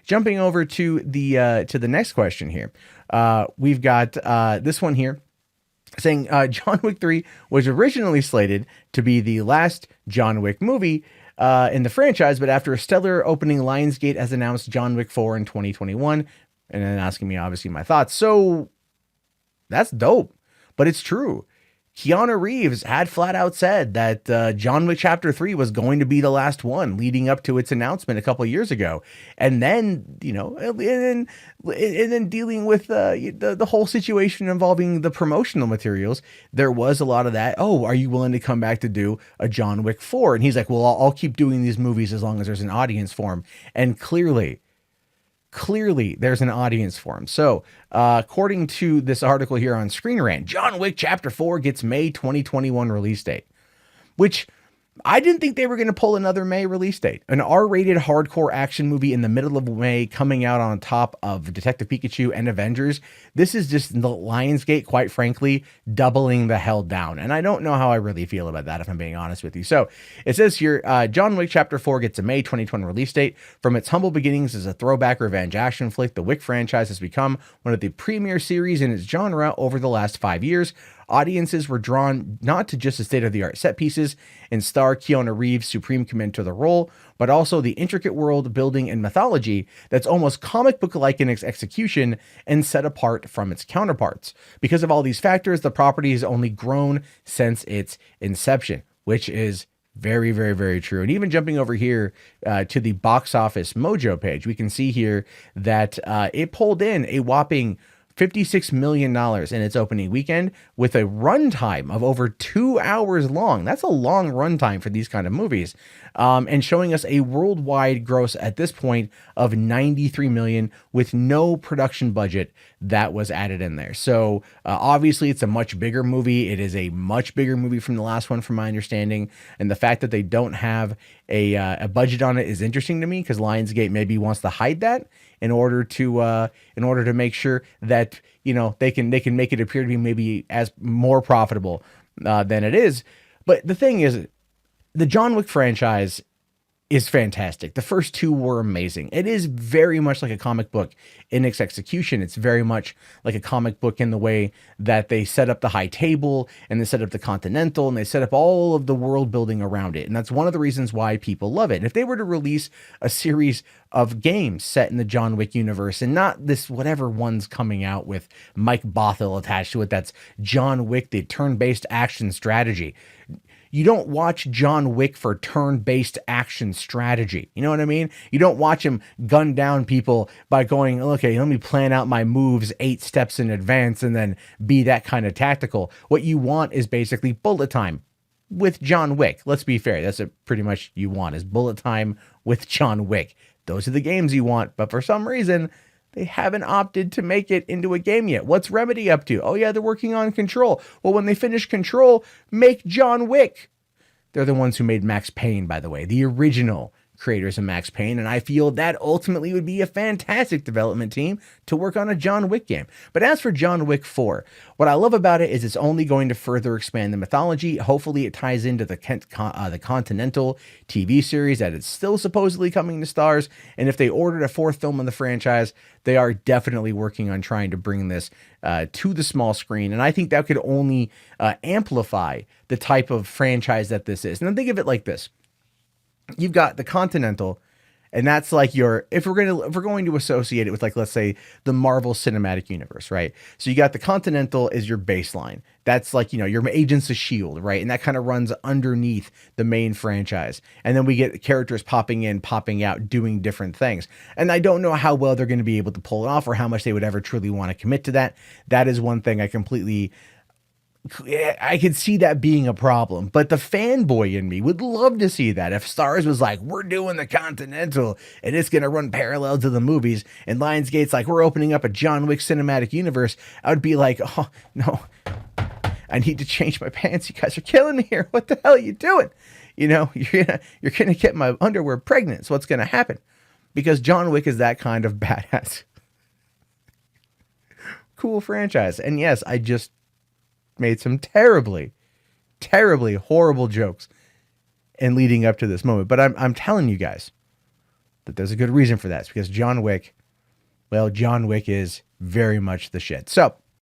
jumping over to the next question here. We've got this one here saying John Wick 3 was originally slated to be the last John Wick movie in the franchise, but after a stellar opening, Lionsgate has announced John Wick 4 in 2021, and then asking me obviously my thoughts. So that's dope, but it's true. Keanu Reeves had flat out said that John Wick Chapter 3 was going to be the last one leading up to its announcement a couple of years ago. And then, and then dealing with the whole situation involving the promotional materials, there was a lot of that. Oh, are you willing to come back to do a John Wick 4? And he's like, well, I'll keep doing these movies as long as there's an audience for them. And clearly there's an audience for him. So according to this article here on Screen Rant, John Wick Chapter 4 gets May 2021 release date, which I didn't think they were going to pull another May release date. An R-rated hardcore action movie in the middle of May coming out on top of Detective Pikachu and Avengers. This is just the Lionsgate, quite frankly, doubling the hell down. And I don't know how I really feel about that, if I'm being honest with you. So it says here, John Wick Chapter 4 gets a May 2020 release date. From its humble beginnings as a throwback revenge action flick, the Wick franchise has become one of the premier series in its genre over the last 5 years. Audiences were drawn not to just the state-of-the-art set pieces and star Keanu Reeves' supreme command to the role, but also the intricate world building and mythology that's almost comic book-like in its execution and set apart from its counterparts. Because of all these factors, the property has only grown since its inception, which is very, very, very true. And even jumping over here to the Box Office Mojo page, we can see here that it pulled in a whopping $56 million in its opening weekend with a runtime of over 2 hours long. That's a long runtime for these kind of movies. And showing us a worldwide gross at this point of $93 million with no production budget that was added in there. So obviously it's a much bigger movie. It is a much bigger movie from the last one, from my understanding. And the fact that they don't have a budget on it is interesting to me, because Lionsgate maybe wants to hide that in order to make sure that they can make it appear to be maybe as more profitable than it is. But the thing is, the John Wick franchise is fantastic. The first two were amazing. It is very much like a comic book in its execution. It's very much like a comic book in the way that they set up the high table, and they set up the Continental, and they set up all of the world building around it. And that's one of the reasons why people love it. And if they were to release a series of games set in the John Wick universe, and not this whatever one's coming out with Mike Bothell attached to it, that's John Wick, the turn-based action strategy. You don't watch John Wick for turn-based action strategy. You know what I mean? You don't watch him gun down people by going, okay, let me plan out my moves 8 steps in advance and then be that kind of tactical. What you want is basically bullet time with John Wick. Let's be fair. That's pretty much you want, is bullet time with John Wick. Those are the games you want. But for some reason, they haven't opted to make it into a game yet. What's Remedy up to? Oh yeah, they're working on Control. Well, when they finish Control, make John Wick. They're the ones who made Max Payne, by the way, the original creators of Max Payne, and I feel that ultimately would be a fantastic development team to work on a John Wick game. But as for John Wick 4, what I love about it is it's only going to further expand the mythology. Hopefully it ties into the Continental TV series that it's still supposedly coming to stars, and if they ordered a 4th film in the franchise, they are definitely working on trying to bring this to the small screen, and I think that could only amplify the type of franchise that this is. And then think of it like this. You've got the Continental, and that's like your, if we're going to associate it with, like, let's say the Marvel Cinematic Universe, right? So you got the Continental is your baseline. That's like, your Agents of S.H.I.E.L.D., right? And that kind of runs underneath the main franchise. And then we get characters popping in, popping out, doing different things. And I don't know how well they're going to be able to pull it off, or how much they would ever truly want to commit to that. That is one thing I could see that being a problem, but the fanboy in me would love to see that. If Starz was like, we're doing the Continental and it's going to run parallel to the movies, and Lionsgate's like, we're opening up a John Wick cinematic universe, I would be like, oh no, I need to change my pants. You guys are killing me here. What the hell are you doing? You're going to get my underwear pregnant. So what's going to happen? Because John Wick is that kind of badass, cool franchise. And yes, I just made some terribly horrible jokes in leading up to this moment. But I'm telling you guys, that there's a good reason for that. It's because John Wick, well, John Wick is very much the shit. So